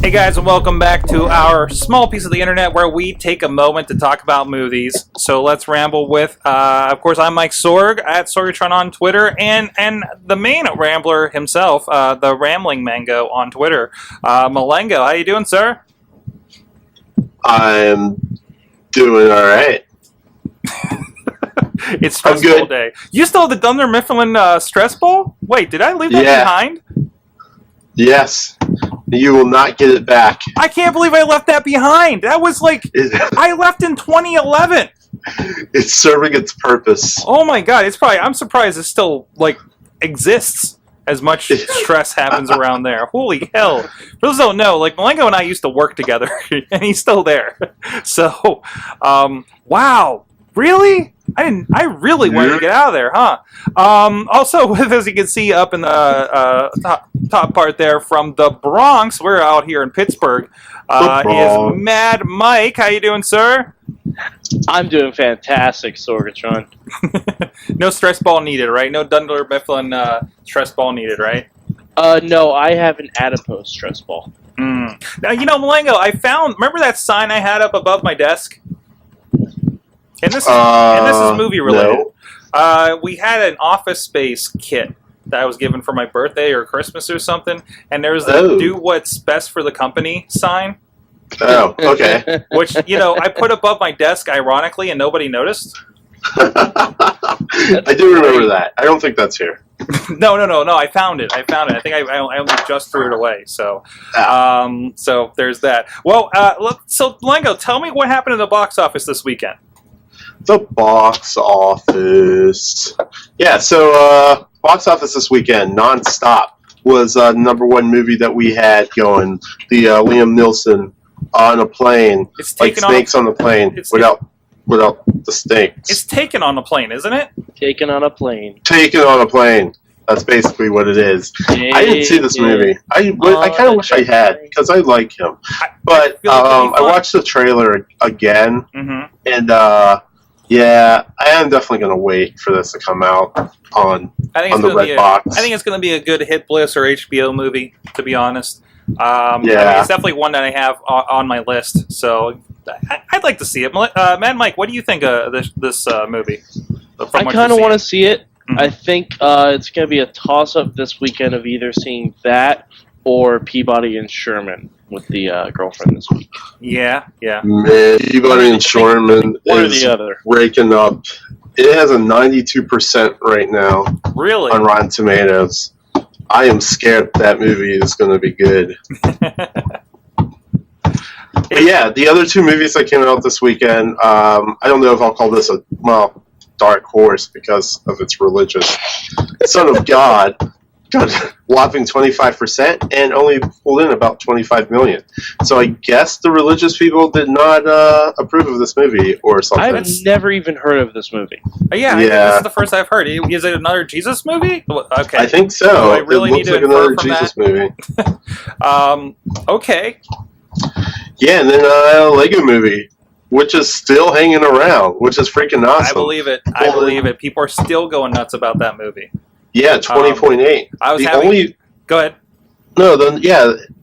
Hey guys, and welcome back to our small piece of the internet where we take a moment to talk about movies. So let's ramble with, of course, I'm Mike Sorg at Sorgatron on Twitter, and the main rambler himself, the Rambling Mango on Twitter, Mulango. How you doing, sir? I'm doing all right. It's stress ball day. You still have the Dunder Mifflin stress ball? Wait, did I leave that behind? Yes. You will not get it back. I can't believe I left that behind. That was like, I left in 2011. It's serving its purpose. Oh my god, it's probably, I'm surprised it still, like, exists. As much stress happens around there. Holy hell. For those who don't know, like, Mulango and I used to work together, and he's still there. So, wow. Really? I really wanted to get out of there, huh? Also, as you can see up in the top part there from the Bronx, we're out here in Pittsburgh, is Mad Mike. How you doing, sir? I'm doing fantastic, Sorgatron. No stress ball needed, right? No Dunder Mifflin stress ball needed, right? No, I have an adipose stress ball. Now, you know, Mulango, I found, remember that sign I had up above my desk? And this is movie related. No. We had an Office Space kit that I was given for my birthday or Christmas or something, and there was the "Do what's best for the company" sign. Oh, okay. Which, you know, I put above my desk ironically, and nobody noticed. I do remember that. I don't think that's here. No. I found it. I think I only just threw it away. So, so there's that. Well, so Mulango, tell me what happened in the box office this weekend. The box office. Yeah, so box office this weekend, nonstop, was #1 movie that we had going. The Liam Neeson on a plane, like snakes on the plane, without the snakes. It's Taken on a Plane, isn't it? Taken on a Plane. Taken on a Plane. That's basically what it is. I didn't see this movie. I kind of wish I had, because I like him. But I watched the trailer again, and yeah, I am definitely going to wait for this to come out on the red box. I think it's going to be a good Hit Bliss or HBO movie, to be honest. Yeah. I mean, it's definitely one that I have on my list, so I'd like to see it. Mad Mike, what do you think of this movie? I kind of want to see it. I think it's going to be a toss-up this weekend of either seeing that or Peabody and Sherman with the girlfriend this week. Yeah. Man, Peabody and Sherman is raking up. It has a 92% right now. Really? On Rotten Tomatoes. I am scared that movie is going to be good. But yeah, the other two movies that came out this weekend, I don't know if I'll call this dark horse because of its religious. Son of God got whopping 25% and only pulled in about $25 million. So I guess the religious people did not approve of this movie or something. I've never even heard of this movie. Yeah. This is the first I've heard. Is it another Jesus movie? Okay. I think so. Do I really need to like another Jesus movie. Okay. Yeah, and then a Lego movie, which is still hanging around, which is freaking awesome. I believe it. People are still going nuts about that movie. Yeah, 20.8. Go ahead. No,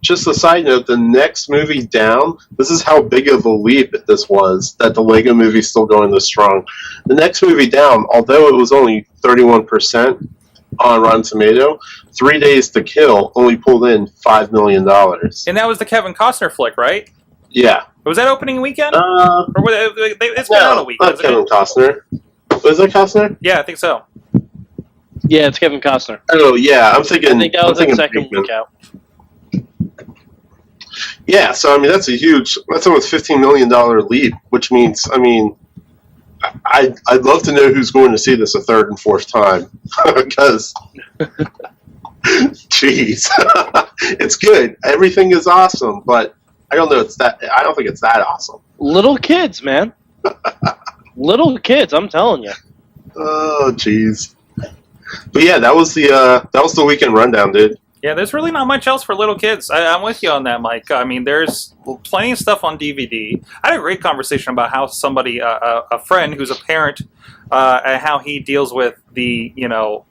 just a side note, the next movie down, this is how big of a leap this was, that the Lego movie's still going this strong. The next movie down, although it was only 31% on Rotten Tomato, 3 Days to Kill only pulled in $5 million. And that was the Kevin Costner flick, right? Yeah. Was that opening weekend? It's been out a week. Not Kevin Costner. Was it Costner? Yeah, I think so. Yeah, it's Kevin Costner. Oh, yeah, I think that was the second week out. Yeah, so, I mean, that's almost $15 million leap, which means, I mean, I'd love to know who's going to see this a third and fourth time, because, jeez, it's good. Everything is awesome, but I don't think it's that awesome. Little kids, man. Little kids, I'm telling you. Oh, jeez. But yeah, that was the weekend rundown, dude. Yeah, there's really not much else for little kids. I'm with you on that, Mike. I mean, there's plenty of stuff on DVD. I had a great conversation about how somebody, a friend who's a parent, and how he deals with the, the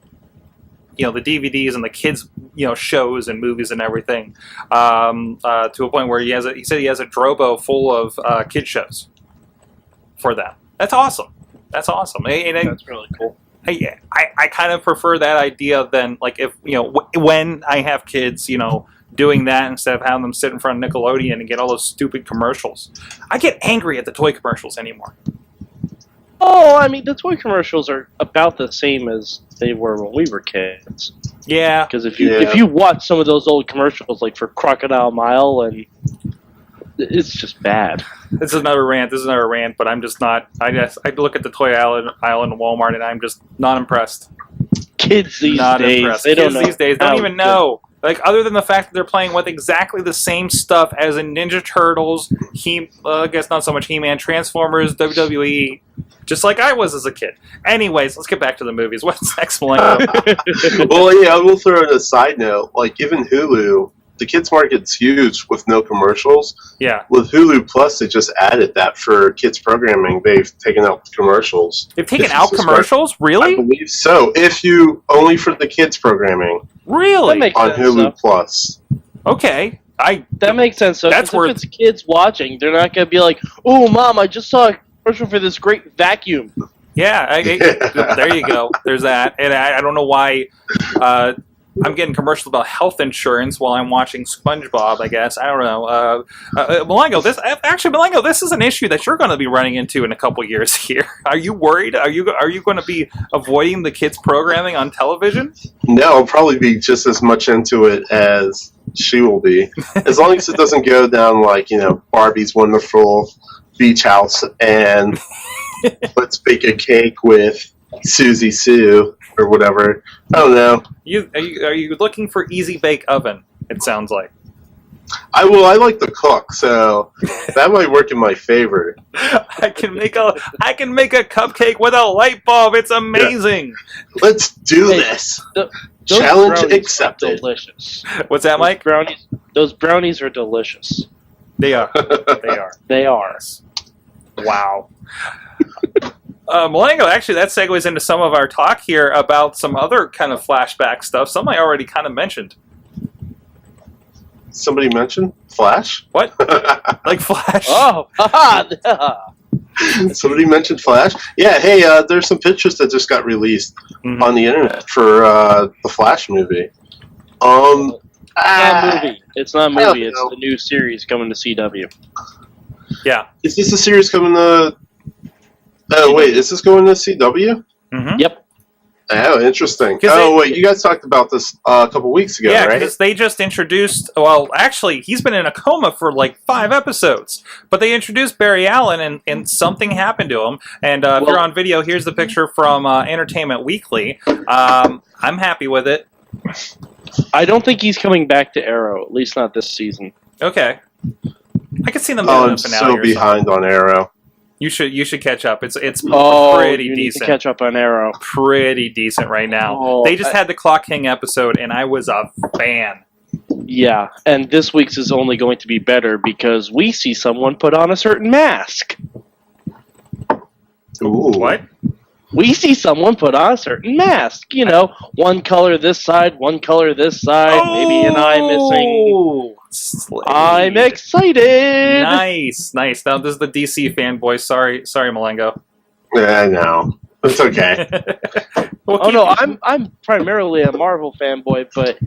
DVDs and the kids shows and movies and everything, to a point where he said he has a drobo full of kid shows for them. That's awesome. That's awesome. That's really cool. I kind of prefer that idea than like if when I have kids, doing that instead of having them sit in front of Nickelodeon and get all those stupid commercials. I get angry at the toy commercials anymore. Oh, I mean, the toy commercials are about the same as they were when we were kids. Yeah. Because if you watch some of those old commercials, like for Crocodile Mile, and it's just bad. This is another rant, but I'm just not. I look at the toy aisle in Walmart, and I'm just not impressed. Kids these days, Kids don't even know. Like, other than the fact that they're playing with exactly the same stuff as in Ninja Turtles, I guess not so much He-Man, Transformers, WWE, just like I was as a kid. Anyways, let's get back to the movies. What's next, Mulango? Well, yeah, I will throw in a side note. Like, even Hulu, the kids market's huge with no commercials. Yeah. With Hulu Plus, they just added that for kids programming. They've taken out commercials. They've taken out commercials? Really? I believe so. If you only for the kids programming. Really? That makes on sense, Hulu though. Plus. Okay. That makes sense. So That's if it's kids watching, they're not going to be like, "Oh, Mom, I just saw a commercial for this great vacuum." Yeah, there you go. There's that. And I don't know why I'm getting commercials about health insurance while I'm watching SpongeBob, I guess. I don't know. Mulango, this is an issue that you're going to be running into in a couple years here. Are you worried? Are you going to be avoiding the kids' programming on television? No, I'll probably be just as much into it as she will be. As long as it doesn't go down like, Barbie's Wonderful Beach House and Let's Bake a Cake with Susie Sue or whatever. I don't know. Are you looking for Easy Bake Oven? It sounds like. I like to cook, so that might work in my favor. I can make a cupcake with a light bulb. It's amazing. Yeah. Let's do this. Challenge accepted. Delicious. What's that, Mike? Those brownies are delicious. They are. They are. Wow. Mulango, actually, that segues into some of our talk here about some other kind of flashback stuff. Some I already kind of mentioned. Somebody mentioned Flash? What? Like Flash? Oh, Somebody mentioned Flash? Yeah, hey, there's some pictures that just got released on the internet for the Flash movie. It's not a movie. It's the new series coming to CW. Yeah. Is this a series coming to... Oh, wait, is this going to CW? Mm-hmm. Yep. Oh, interesting. You guys talked about this a couple weeks ago, right? Yeah, because they just introduced... Well, actually, he's been in a coma for like 5 episodes. But they introduced Barry Allen, and something happened to him. And if you're on video, here's the picture from Entertainment Weekly. I'm happy with it. I don't think he's coming back to Arrow, at least not this season. Okay. I could see them doing a finale. I'm so behind on Arrow. You should catch up. It's pretty you decent. Need to catch up on Arrow. Pretty decent right now. They just had the Clock King episode, and I was a fan. Yeah, and this week's is only going to be better because we see someone put on a certain mask. Ooh. What? We see someone put on a certain mask. One color this side, one color this side, maybe an eye missing. Slade. I'm excited! Nice. Now, this is the DC fanboy. Sorry, Mulango. Yeah, I know. It's okay. I'm primarily a Marvel fanboy, but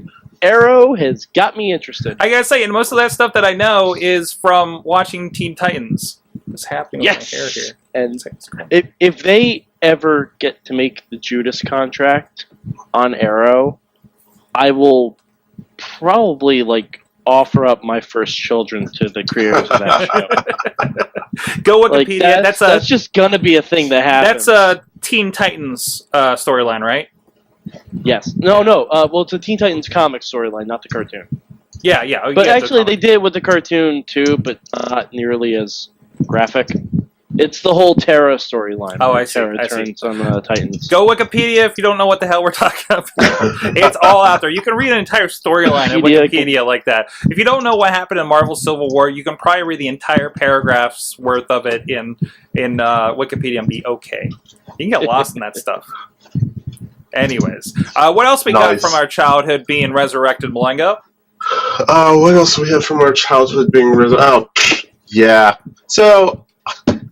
Arrow has got me interested. I gotta say, and most of that stuff that I know is from watching Teen Titans. What's happening with my hair here? And if they ever get to make the Judas contract on Arrow, I will probably offer up my first children to the creators of that show. Go Wikipedia. That's just gonna be a thing that happens. That's a Teen Titans storyline, right? Yes. No. Well, it's a Teen Titans comic storyline, not the cartoon. Yeah. But actually, they did with the cartoon too, but not nearly as graphic. It's the whole Terra storyline. Oh, I see. Terra turns on the Titans. Go Wikipedia if you don't know what the hell we're talking about. It's all out there. You can read an entire storyline in Wikipedia like that. If you don't know what happened in Marvel Civil War, you can probably read the entire paragraph's worth of it in Wikipedia and be okay. You can get lost in that stuff. Anyways, what else we got Nice. from our childhood being resurrected, Mulango? What else we have from our childhood being yeah. So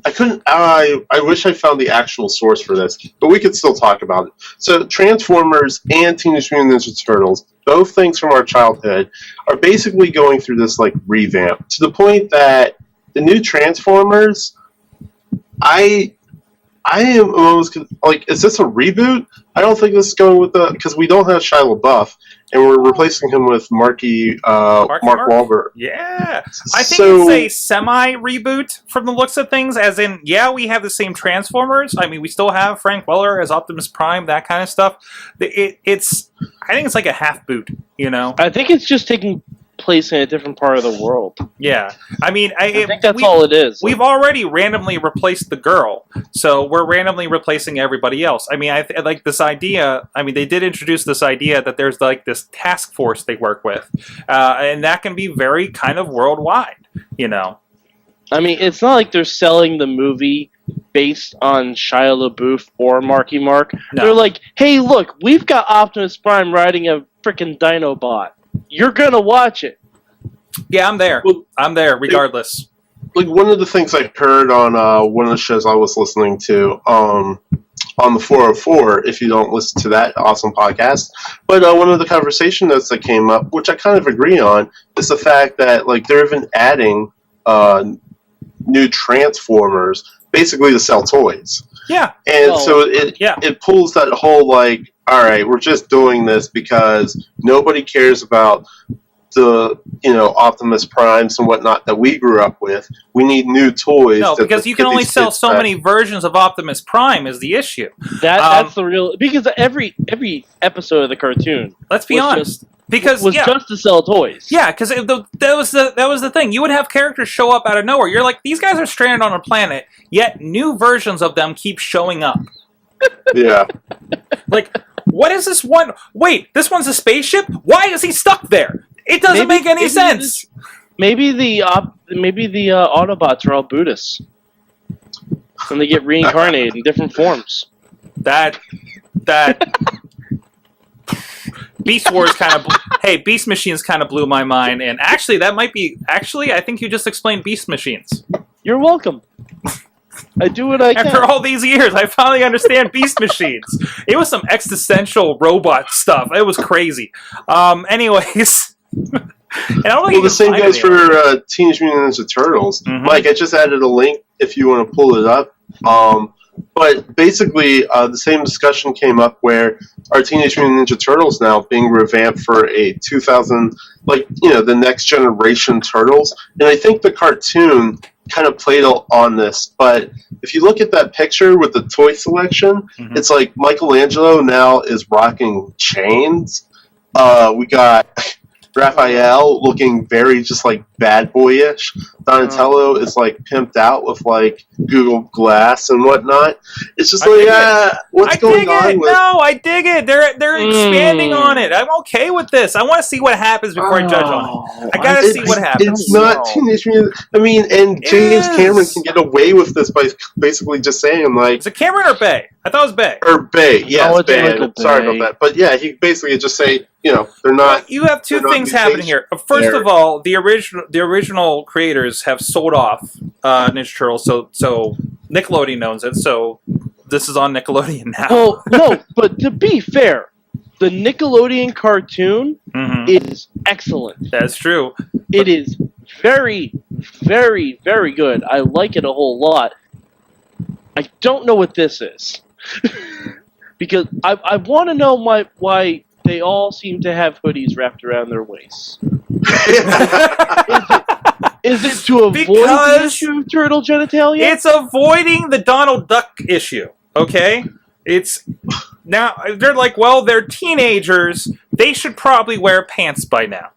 I couldn't. I wish I found the actual source for this, but we could still talk about it. So Transformers and Teenage Mutant Ninja Turtles, both things from our childhood, are basically going through this like revamp to the point that the new Transformers, I am almost like, is this a reboot? I don't think this is going with because we don't have Shia LaBeouf, and we're replacing him with Mark Wahlberg. Yeah, I think So- it's a semi-reboot from the looks of things, as in, yeah, we have the same Transformers. I mean, we still have Frank Welker as Optimus Prime, that kind of stuff. I think it's like a half-boot, you know? I think it's just taking place in a different part of the world. Yeah. I mean, I think that's all it is. We've already randomly replaced the girl, so we're randomly replacing everybody else. I mean, I like this idea. I mean, they did introduce this idea that there's like this task force they work with, and that can be very kind of worldwide, you know. I mean, it's not like they're selling the movie based on Shia LaBeouf or Marky Mark. No. They're like, hey, look, we've got Optimus Prime riding a freaking Dinobot. You're gonna watch it. Yeah, I'm there. Well, I'm there, regardless. Like one of the things I heard on one of the shows I was listening to on the 404, if you don't listen to that awesome podcast, but one of the conversation notes that came up, which I kind of agree on, is the fact that like they're even adding new Transformers basically to sell toys. Yeah. And Well, so it pulls that whole like, all right, we're just doing this because nobody cares about the Optimus Primes and whatnot that we grew up with. We need new toys. No, because you can only sell so many versions of Optimus Prime is the issue. That's the real, because every episode of the cartoon Let's be was honest. Because was just to sell toys. Yeah, because that was the thing. You would have characters show up out of nowhere. You're like, these guys are stranded on a planet, yet new versions of them keep showing up. Yeah. Like, what is this one? Wait, this one's a spaceship? Why is he stuck there? It doesn't make any sense. Maybe the Autobots are all Buddhists, and they get reincarnated in different forms. That Beast Wars Beast Machines kind of blew my mind, and actually I think you just explained Beast Machines. You're welcome. I do what I can. After all these years, I finally understand Beast Machines. It was some existential robot stuff. It was crazy. Anyways. And I don't think The same goes for Teenage Mutant Ninja Turtles. Mm-hmm. Mike, I just added a link if you want to pull it up. But basically, the same discussion came up where our Teenage Mutant Ninja Turtles now being revamped for a 2000, the next generation Turtles. And I think the cartoon kind of played on this. But if you look at that picture with the toy selection, it's like Michelangelo now is rocking chains. We got Raphael looking very just like bad boyish. Donatello is like pimped out with like Google Glass and whatnot. It's just what's going on with? No, I dig it. They're expanding on it. I'm okay with this. I want to see what happens before I judge on it. I gotta see what happens. It's not Teenage Mutant. I mean, and James Cameron can get away with this by basically just saying like, is it Cameron or Bay? I thought it was Bay. Or Bay, yes, Bay. Bay. Sorry about that, but yeah, he basically just say, they're not. You have two things happening here. First of all, the original creators have sold off Ninja Turtles, so Nickelodeon owns it. So this is on Nickelodeon now. Well, no, but to be fair, the Nickelodeon cartoon is excellent. That's true. It is very, very, very good. I like it a whole lot. I don't know what this is. Because I want to know why they all seem to have hoodies wrapped around their waists. Is it to avoid the issue of turtle genitalia? It's avoiding the Donald Duck issue, okay? It's now they're like, well, they're teenagers. They should probably wear pants by now.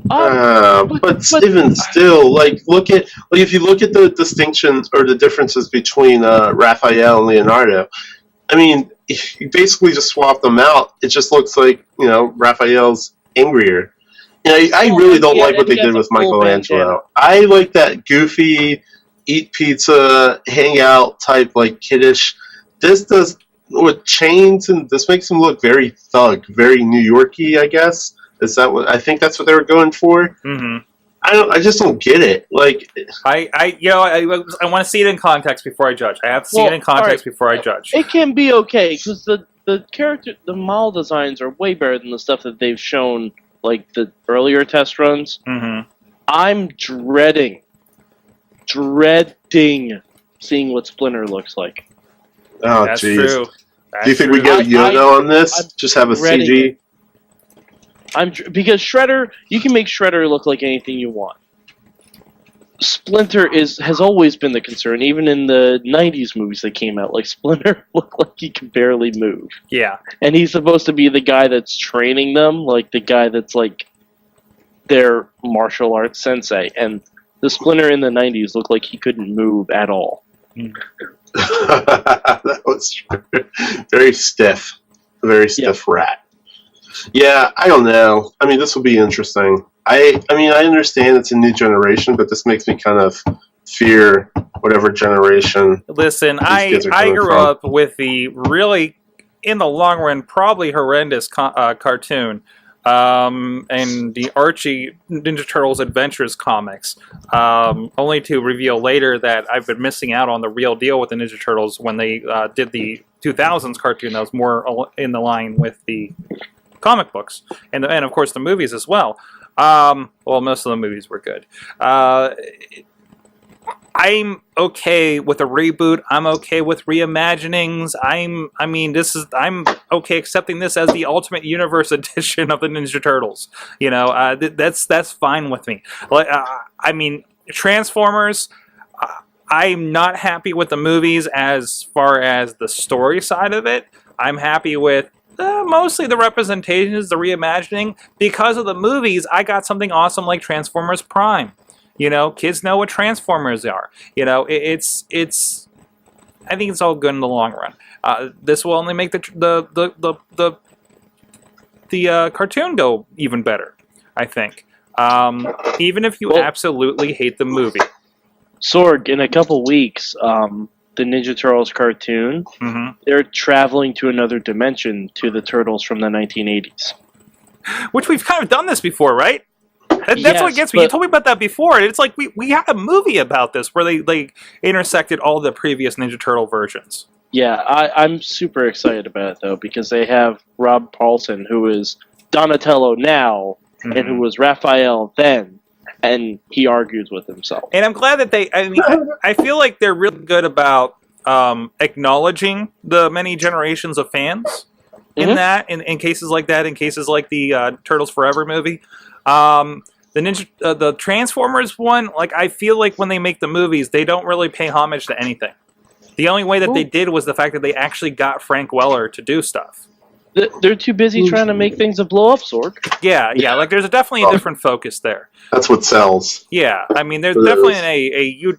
But even still, if you look at the distinctions or the differences between Raphael and Leonardo, I mean, if you basically just swap them out, it just looks like Raphael's angrier. I really don't like what they did with Michelangelo. I like that goofy, eat pizza, hang out type, like kiddish. This does with chains, and this makes him look very thug, very New Yorky, I guess. Is that what I think? That's what they were going for. Mm-hmm. I just don't get it. Like, I want to see it in context before I judge. I have to see it in context before I judge. It can be okay because the character, the model designs are way better than the stuff that they've shown, like the earlier test runs. Mm-hmm. I'm dreading seeing what Splinter looks like. oh, That's jeez. true. Do you think we get Yoda on this? I'm Just have a dreading CG? Because Shredder, you can make Shredder look like anything you want. Splinter has always been the concern, even in the '90s movies that came out. Like Splinter looked like he could barely move, Yeah. and he's supposed to be the guy that's training them, like the guy that's like their martial arts sensei. And the Splinter in the '90s looked like he couldn't move at all. That was very stiff. A very stiff rat. Yeah, I don't know. I mean, this will be interesting. I mean, I understand it's a new generation, but this makes me kind of fear whatever generation. Listen, these kids are I coming grew from. up with the really, in the long run, probably horrendous cartoon, and the Archie Ninja Turtles Adventures comics. Only to reveal later that I've been missing out on the real deal with the Ninja Turtles when they did the 2000s cartoon that was more in the line with the comic books and of course the movies as well. Well, most of the movies were good. I'm okay with a reboot. I'm okay with reimaginings. I'm okay accepting this as the Ultimate Universe edition of the Ninja Turtles. You know, that's fine with me. Like, I mean, Transformers. I'm not happy with the movies as far as the story side of it. I'm happy with mostly the representations, the reimagining. Because of the movies, I got something awesome like Transformers Prime. You know, kids know what Transformers are. You know, it's. I think it's all good in the long run. This will only make the cartoon go even better, I think. Even if you absolutely hate the movie. Sorg, in a couple weeks, the Ninja Turtles cartoon, they're traveling to another dimension to the Turtles from the 1980s. Which we've kind of done this before, right? That's what gets me. You told me about that before. And it's like we had a movie about this where they intersected all the previous Ninja Turtle versions. Yeah, I'm super excited about it, though, because they have Rob Paulson, who is Donatello now, and who was Raphael then, and he argues with himself. And I'm glad that I feel like they're really good about acknowledging the many generations of fans in that, in cases like that, in cases like the Turtles Forever movie. The Transformers one, like, I feel like when they make the movies, they don't really pay homage to anything. The only way that they did was the fact that they actually got Frank Welker to do stuff. They're too busy trying to make things that blow up, Sorg. Yeah, like there's definitely a different focus there. That's what sells. Yeah, I mean, there's definitely you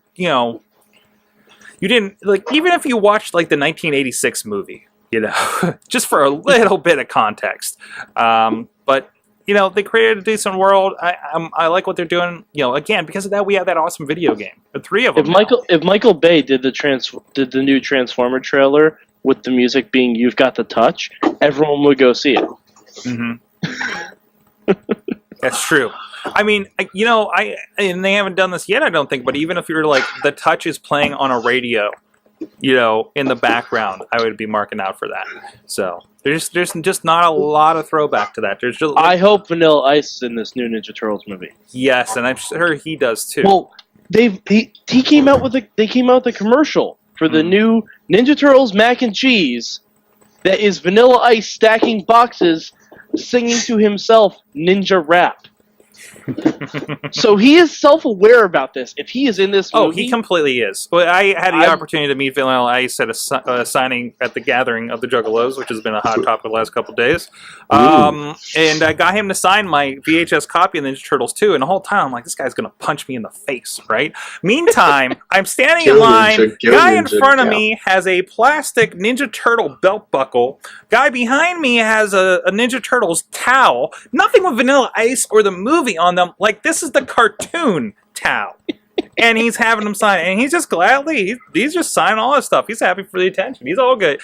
didn't, like, even if you watched like the 1986 movie, you know, just for a little bit of context, but. You know, they created a decent world. I like what they're doing. You know, again, because of that, we have that awesome video game. The three of them. If Michael Bay did the new Transformer trailer with the music being "You've Got the Touch," everyone would go see it. That's true. I mean, you know, and they haven't done this yet, I don't think. But even if you're like the Touch is playing on a radio, you know, in the background, I would be marking out for that. So. There's just not a lot of throwback to that. There's just, I hope Vanilla Ice is in this new Ninja Turtles movie. Yes, and I'm sure he does too. Well, he came out with the commercial for the new Ninja Turtles mac and cheese that is Vanilla Ice stacking boxes, singing to himself ninja rap. So he is self-aware about this. If he is in this movie... Oh, he completely is. Well, I had the opportunity to meet Vanilla Ice at a signing at the Gathering of the Juggalos, which has been a hot topic the last couple of days. And I got him to sign my VHS copy of Ninja Turtles 2, and the whole time I'm like, this guy's going to punch me in the face, right? Meantime, I'm standing in line. Guy in front of me has a plastic Ninja Turtle belt buckle. Guy behind me has a Ninja Turtles towel. Nothing with Vanilla Ice or the movie on them. Like, this is the cartoon towel. And he's having them sign it. And he's just gladly, he's just signing all this stuff. He's happy for the attention. He's all good.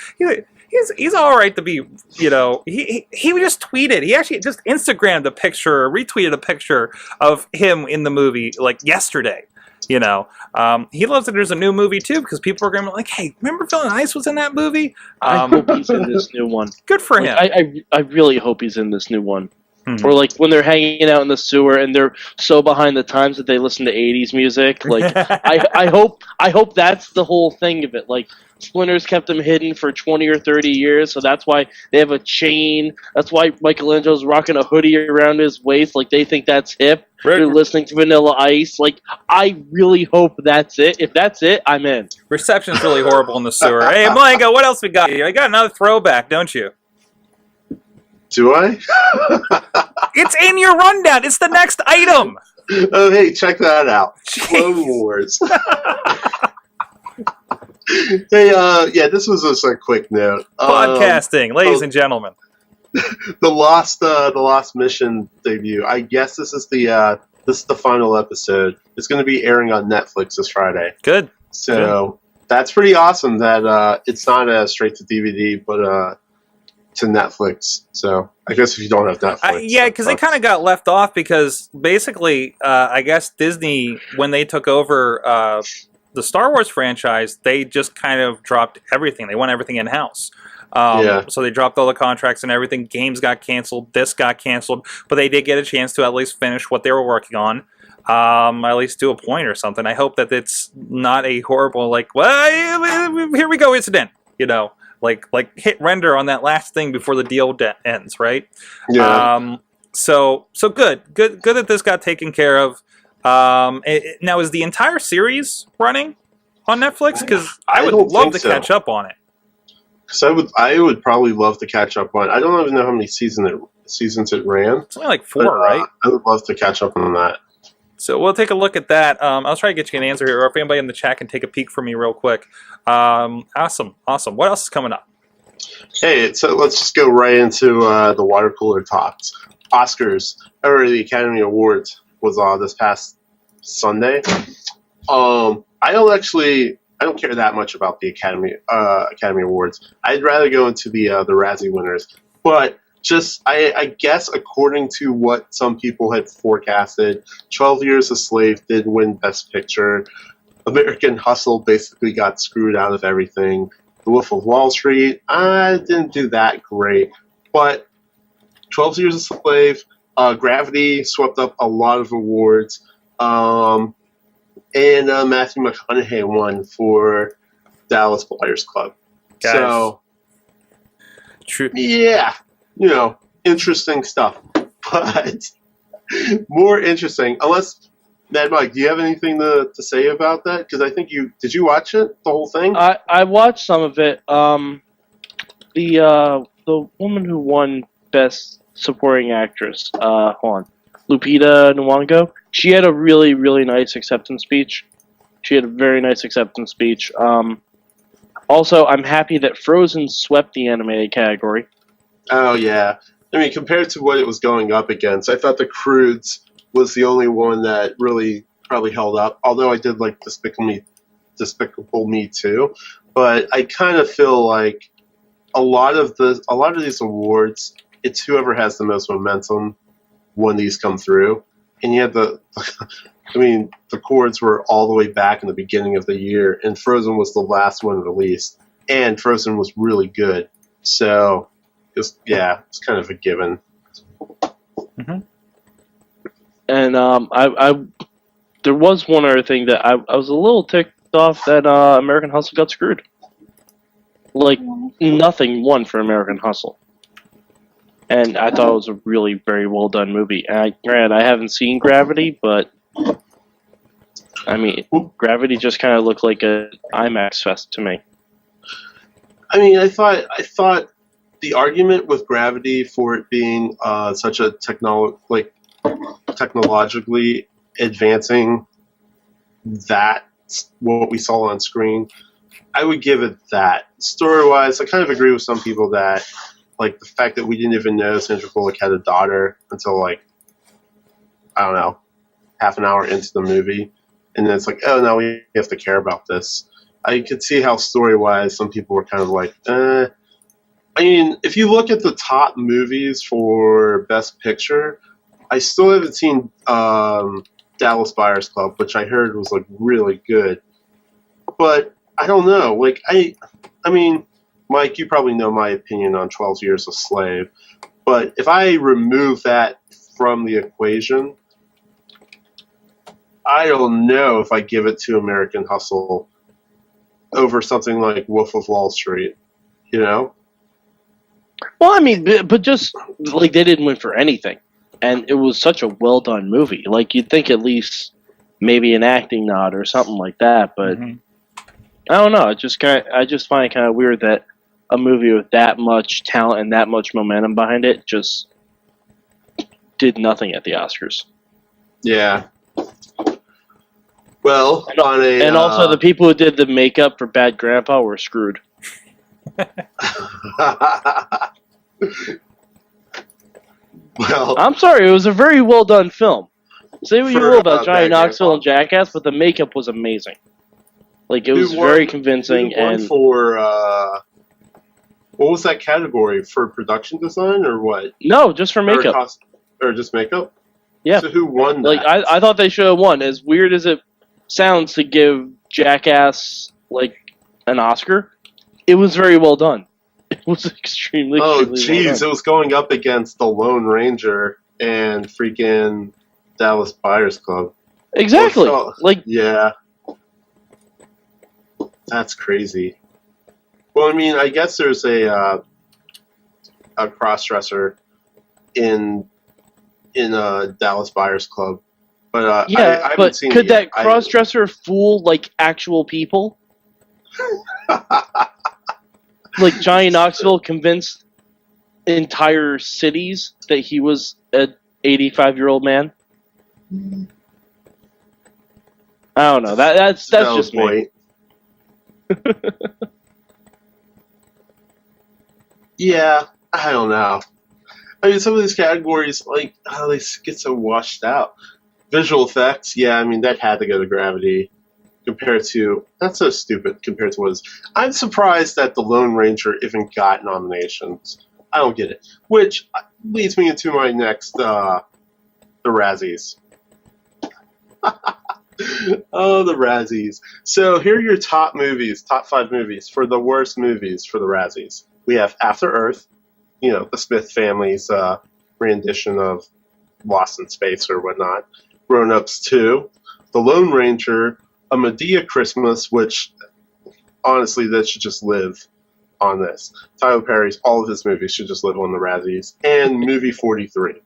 he's all right to be, he just tweeted. He actually just Instagrammed a picture, retweeted a picture of him in the movie like yesterday. He loves that there's a new movie too because people are going to be like, hey, remember Villain Ice was in that movie? I hope he's in this new one. Good for him. I really hope he's in this new one. Mhm. Or like when they're hanging out in the sewer and they're so behind the times that they listen to 80s music. Like I hope that's the whole thing of it. Like Splinter's kept them hidden for 20 or 30 years, so that's why they have a chain. That's why Michelangelo's rocking a hoodie around his waist. Like they think that's hip. They're listening to Vanilla Ice. Like I really hope that's it. If that's it, I'm in. Reception's really horrible in the sewer. Hey, Mulango, what else we got here? I got another throwback, don't you? Do I? It's in your rundown. It's the next item. Oh, hey, check that out. Clone Wars. Hey, this was just a quick note. Podcasting, ladies and gentlemen. The Lost Mission debut. I guess this is the final episode. It's going to be airing on Netflix this Friday. Good. So that's pretty awesome. That it's not straight to DVD, but to Netflix. So I guess if you don't have Netflix, because they kind of got left off because basically, I guess Disney when they took over the Star Wars franchise, they just kind of dropped everything. They want everything in house. So they dropped all the contracts and everything. Games got canceled. This got canceled. But they did get a chance to at least finish what they were working on. At least to a point or something. I hope that it's not a horrible, here we go incident. Like hit render on that last thing before the deal ends, right? Yeah. So good that this got taken care of. Now, is the entire series running on Netflix? Because I would love to catch up on it. Because I would probably love to catch up on. I don't even know how many seasons it ran. It's only like 4, right? I would love to catch up on that. So we'll take a look at that. I'll try to get you an answer here, or if anybody in the chat can take a peek for me real quick. Awesome. What else is coming up? Hey, so let's just go right into the water cooler talks. Oscars, or the Academy Awards, was this past Sunday. I don't care that much about the Academy Awards. I'd rather go into the Razzie winners. But just I guess according to what some people had forecasted, 12 Years a Slave did win Best Picture. American Hustle basically got screwed out of everything. The Wolf of Wall Street, I didn't do that great. But 12 Years a Slave, Gravity swept up a lot of awards. And Matthew McConaughey won for Dallas Buyers Club. Guys. So, True. Yeah, interesting stuff. But more interesting, unless, Mad Mike, do you have anything to say about that? Because I think did you watch it, the whole thing? I watched some of it. The woman who won Best Supporting Actress, hold on, Lupita Nyong'o, she had a really, really nice acceptance speech. She had a very nice acceptance speech. Also, I'm happy that Frozen swept the animated category. Oh, yeah. I mean, compared to what it was going up against, I thought The Croods was the only one that really probably held up, although I did like Despicable Me too. But I kind of feel like a lot of these awards, it's whoever has the most momentum when these come through. And you had the chords were all the way back in the beginning of the year, and Frozen was the last one released, and Frozen was really good. So, it's kind of a given. Mm-hmm. And there was one other thing that I was a little ticked off that American Hustle got screwed. Like, nothing won for American Hustle. And I thought it was a really very well done movie. And I haven't seen Gravity, but I mean, Gravity just kind of looked like an IMAX fest to me. I mean, I thought the argument with Gravity for it being such a technologically advancing what we saw on screen, I would give it that. Story-wise, I kind of agree with some people that like the fact that we didn't even know Sandra Bullock had a daughter until like, I don't know, half an hour into the movie. And then it's like, oh, now we have to care about this. I could see how story-wise some people were kind of like, I mean, if you look at the top movies for Best Picture, I still haven't seen Dallas Buyers Club, which I heard was like really good. But I don't know. Like I mean, Mike, you probably know my opinion on 12 Years a Slave. But if I remove that from the equation, I don't know if I give it to American Hustle over something like Wolf of Wall Street. You know? Well, I mean, but just like they didn't win for anything, and it was such a well done movie. Like you'd think at least maybe an acting nod or something like that, but I don't know. I just find it kind of weird that a movie with that much talent and that much momentum behind it just did nothing at the Oscars. Yeah. Well, and also the people who did the makeup for Bad Grandpa were screwed. Well, I'm sorry, it was a very well done film. Say what you will about Johnny Knoxville and Jackass, but the makeup was amazing. Like it was very convincing. Who won and for what was that category, for production design or what? No, just for makeup. Or just makeup? Yeah. So who won that? Like I thought they should have won. As weird as it sounds to give Jackass like an Oscar, it was very well done. It was extremely. Oh, jeez! It was going up against The Lone Ranger and freaking Dallas Buyers Club. Exactly. Yeah, that's crazy. Well, I mean, I guess there's a cross-dresser in Dallas Buyers Club, but I haven't seen could it that yet. cross-dresser fool like actual people? Like Johnny Knoxville convinced entire cities that he was an 85-year-old man. I don't know. That's just me. Yeah, I don't know. I mean, some of these categories, like, they get so washed out. Visual effects, yeah, I mean, that had to go to Gravity. That's so stupid compared to what is. I'm surprised that The Lone Ranger even got nominations. I don't get it. Which leads me into my next, the Razzies. Oh, the Razzies. So here are your top 5 movies for the worst movies for the Razzies. We have After Earth, the Smith family's rendition of Lost in Space or whatnot. Grown Ups 2, The Lone Ranger, A Medea Christmas, which honestly that should just live on this. Tyler Perry's all of his movies should just live on the Razzies, and Movie 43.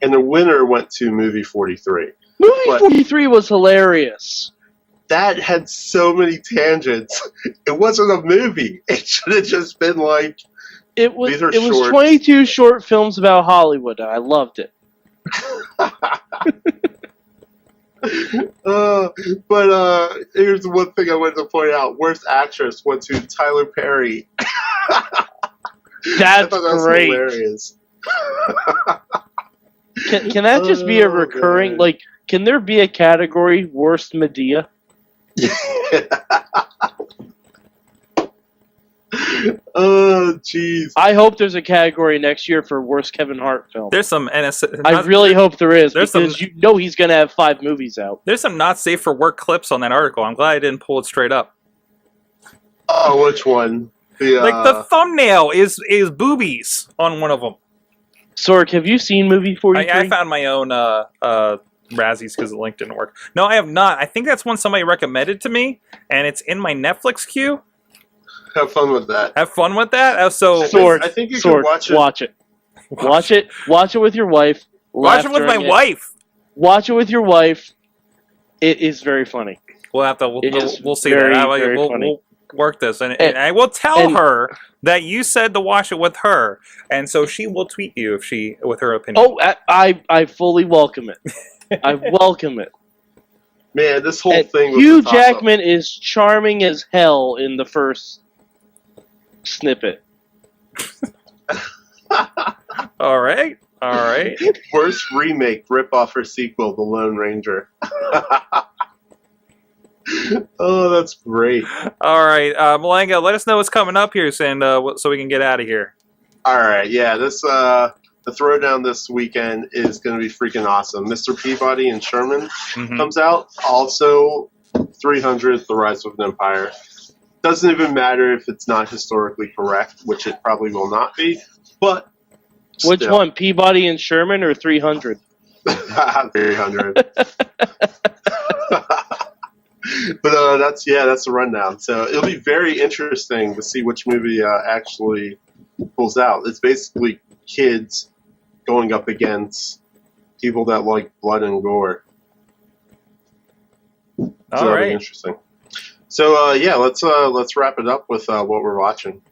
And the winner went to Movie 43. Movie 43 was hilarious. That had so many tangents. It wasn't a movie. It should have just been like it was 22 short films about Hollywood, and I loved it. But here's one thing I wanted to point out. Worst actress went to Tyler Perry. That's great. Hilarious. Can that just be a recurring, God. like, can there be a category, worst Medea? Oh, jeez. I hope there's a category next year for worst Kevin Hart film. There's some I really hope there is, because you know he's going to have 5 movies out. There's some not safe for work clips on that article. I'm glad I didn't pull it straight up. Oh, which one? The thumbnail is boobies on one of them. Sorg, have you seen Movie 43? I found my own Razzies because the link didn't work. No, I have not. I think that's one somebody recommended to me, and it's in my Netflix queue. Have fun with that. Have fun with that. Sorg, I think you should watch it. Watch it. Watch it with your wife. Watch it with my wife. Watch it with your wife. It is very funny. We'll have to. We'll see that. We'll work this, and I will tell her that you said to watch it with her, and so she will tweet you with her opinion. Oh, I fully welcome it. I welcome it. Man, this whole thing. Hugh Jackman is charming as hell in the first snippet. All right. Worst remake, rip-off or sequel, The Lone Ranger. Oh, that's great. All right, Mulango, let us know what's coming up here, and so we can get out of here. All right, yeah, the throwdown this weekend is going to be freaking awesome. Mr. Peabody and Sherman comes out. Also, 300, The Rise of an Empire. Doesn't even matter if it's not historically correct, which it probably will not be. But Which still. one, Peabody and Sherman or 300? 300. But that's the rundown. So it'll be very interesting to see which movie actually pulls out. It's basically kids going up against people that like blood and gore. So that'll be interesting. So let's wrap it up with what we're watching.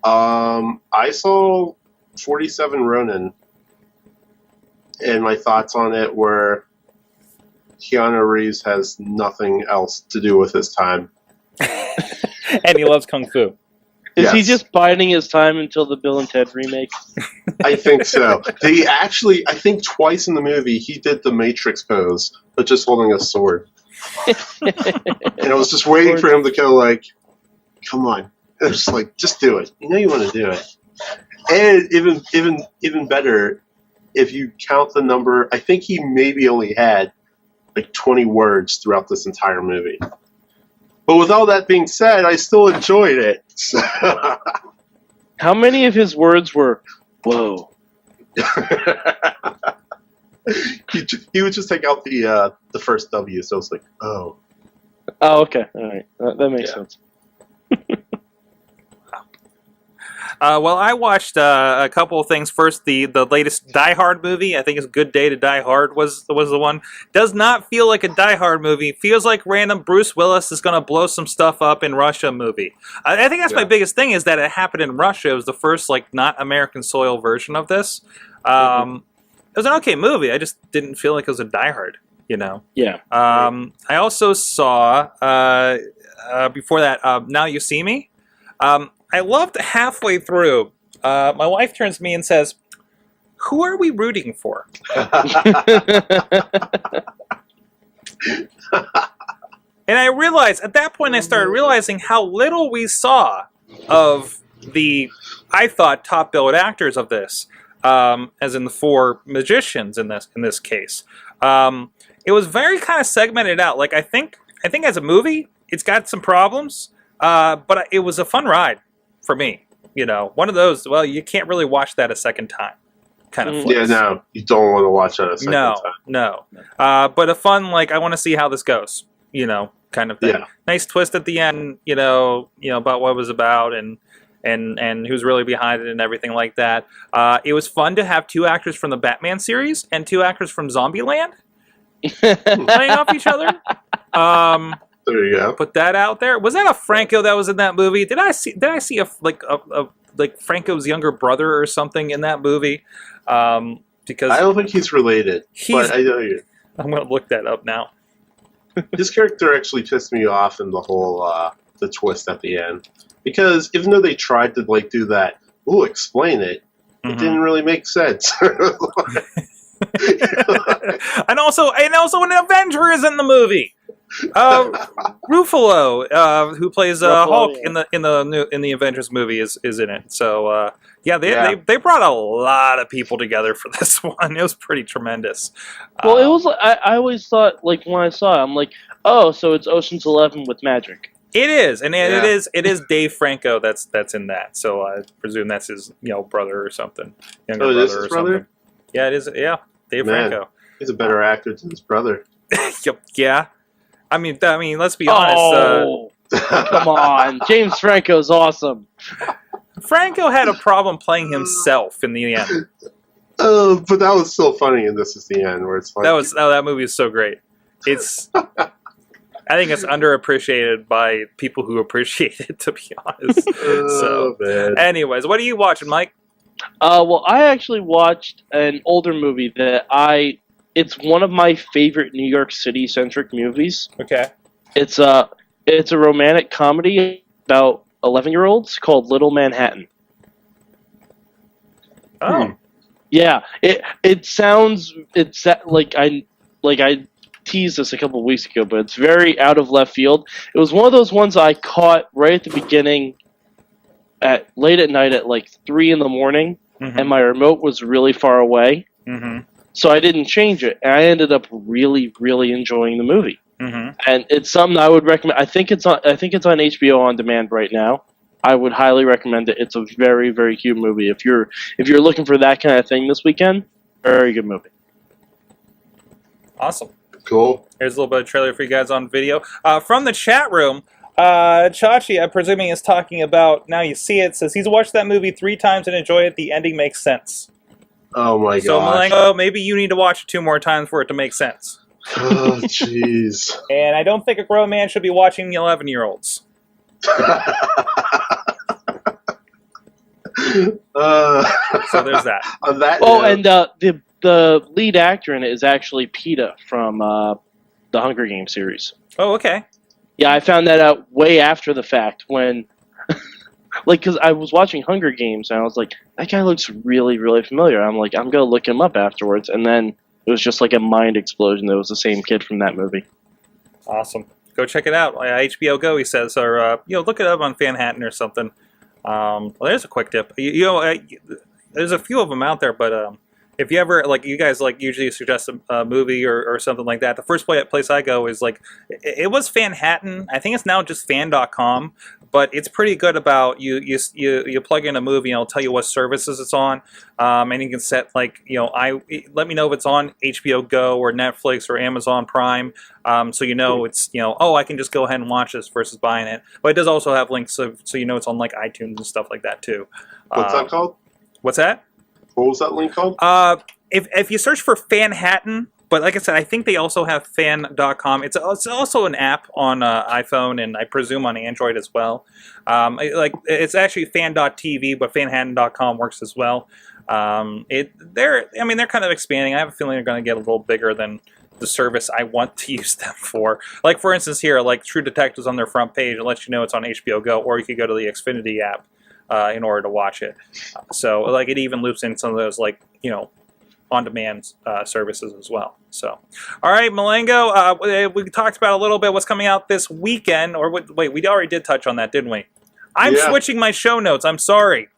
I saw 47 Ronin, and my thoughts on it were Keanu Reeves has nothing else to do with his time. And he loves Kung Fu. Is he just biding his time until the Bill and Ted remake? I think so. I think twice in the movie, he did the Matrix pose, but just holding a sword. And I was just waiting for him to go like, come on. And just like, just do it. You know you want to do it. And even better, if you count the number, I think he maybe only had like 20 words throughout this entire movie. But with all that being said, I still enjoyed it. So. How many of his words were, whoa? He would just take out the first W, so it's like, oh. Oh, okay. All right. That makes sense. Well, I watched a couple of things. First, the latest Die Hard movie. I think it's Good Day to Die Hard was the one. Does not feel like a Die Hard movie. Feels like random Bruce Willis is going to blow some stuff up in Russia movie. I think that's my biggest thing is that it happened in Russia. It was the first like not American soil version of this. It was an okay movie. I just didn't feel like it was a Die Hard. You know. Yeah. I also saw before that Now You See Me. I loved halfway through. My wife turns to me and says, "Who are we rooting for?" And I realized, at that point, I started realizing how little we saw of the, I thought, top-billed actors of this, as in the four magicians in this case. It was very kind of segmented out. Like I think as a movie, it's got some problems, but it was a fun ride. For me, you know, one of those, well, you can't really watch that a second time kind of flicks. Yeah, no, you don't want to watch that a second time. No. But a fun, like, I want to see how this goes, you know, kind of thing. Yeah. Nice twist at the end, you know, about what it was about and who's really behind it and everything like that. It was fun to have two actors from the Batman series and two actors from Zombieland playing off each other. There you go. Put that out there. Was that a Franco that was in that movie? Did I see a Franco's younger brother or something in that movie? Because I don't think he's related. But I know you. I'm gonna look that up now. His character actually pissed me off in the whole the twist at the end, because even though they tried to like do that, explain it, it didn't really make sense. and also an Avenger is in the movie. Ruffalo, who plays Hulk in the Avengers movie, is in it. So they brought a lot of people together for this one. It was pretty tremendous. Well, it was. I always thought, like when I saw it, I'm like, oh, so it's Ocean's 11 with magic. It is, and it is Dave Franco that's in that. So I presume that's his brother or something, younger brother or something. Yeah, it is. Yeah, Dave Franco. He's a better actor than his brother. Yep. Yeah. I mean, let's be honest. Come on, James Franco's awesome. Franco had a problem playing himself in the end. But that was so funny, and this is the end where it's like that movie is so great. It's, I think it's underappreciated by people who appreciate it, to be honest. Man. Anyways, what are you watching, Mike? Well, I actually watched an older movie that it's one of my favorite New York City centric movies. Okay. It's a romantic comedy about 11-year-olds called Little Manhattan. Oh. Yeah, it's like I teased this a couple of weeks ago, but it's very out of left field. It was one of those ones I caught right at the beginning at late at night at like 3 in the morning, Mm-hmm. and my remote was really far away, Mm-hmm. so I didn't change it, and I ended up really, really enjoying the movie. Mm-hmm. And it's something I would recommend. I think it's on HBO on demand right now. I would highly recommend it. It's a very, very cute movie. If you're looking for that kind of thing this weekend, very good movie. Awesome. Cool. Here's a little bit of trailer for you guys on video. From the chat room, Chachi, I'm presuming, is talking about Now You See It, says he's watched that movie 3 times and enjoyed it. The ending makes sense. Oh my So, gosh. Mulango, maybe you need to watch it 2 more times for it to make sense. Oh, jeez. And I don't think a grown man should be watching the 11-year-olds. So there's that. On that Oh, note, and the lead actor in it is actually PETA from the Hunger Games series. Oh, okay. Yeah, I found that out way after the fact when, like, because I was watching Hunger Games and I was like, that guy looks really, really familiar. I'm like, I'm gonna look him up afterwards, and then it was just like a mind explosion. That it was the same kid from that movie. Awesome. Go check it out. HBO Go, he says, or look it up on Fanhattan or something. Well, there's a quick tip. There's a few of them out there, but if you ever, like, you guys like usually suggest a movie or something like that, the first place I go is like, it was Fanhattan. I think it's now just fan.com, but it's pretty good about you plug in a movie and it'll tell you what services it's on, and you can set like, let me know if it's on HBO Go or Netflix or Amazon Prime, so it's, I can just go ahead and watch this versus buying it. But it does also have links so it's on like iTunes and stuff like that too. what's that called? What's that? What was that link called? If you search for Fanhattan, but like I said, I think they also have fan.com. It's also an app on iPhone and I presume on Android as well. It's actually fan.tv, but fanhattan.com works as well. They're kind of expanding. I have a feeling they're going to get a little bigger than the service I want to use them for. Like, for instance, here, like True Detectives on their front page, it lets you know it's on HBO Go, or you could go to the Xfinity app in order to watch it. So, like, it even loops in some of those, like, on-demand services as well. So, all right, Mulango, we talked about a little bit what's coming out this weekend. Wait, we already did touch on that, didn't we? I'm switching my show notes. I'm sorry.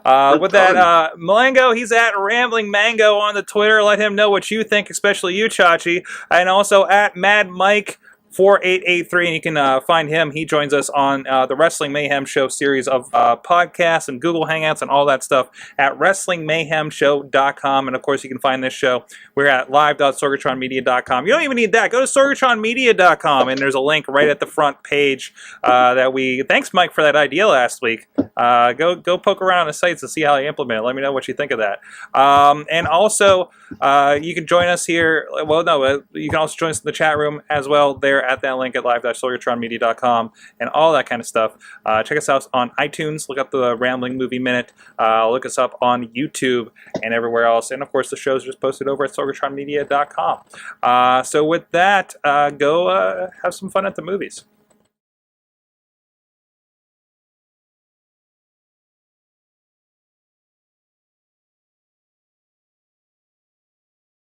With that, Mulango, he's at Rambling Mango on the Twitter. Let him know what you think, especially you, Chachi. And also at Mad Mike 4883, and you can find him. He joins us on the Wrestling Mayhem Show series of podcasts and Google Hangouts and all that stuff at WrestlingMayhemShow.com. And of course, you can find this show. We're at live.sorgatronmedia.com. You don't even need that. Go to sorgatronmedia.com, and there's a link right at the front page thanks, Mike, for that idea last week. Go poke around on the sites and see how I implement it. Let me know what you think of that. And also, you can join us here. Well, no, you can also join us in the chat room as well there at that link at live.sorgatronmedia.com and all that kind of stuff. Check us out on iTunes. Look up the Rambling Movie Minute. Look us up on YouTube and everywhere else. And, of course, the show's just posted over at sorgatronmedia.com. So with that, go have some fun at the movies.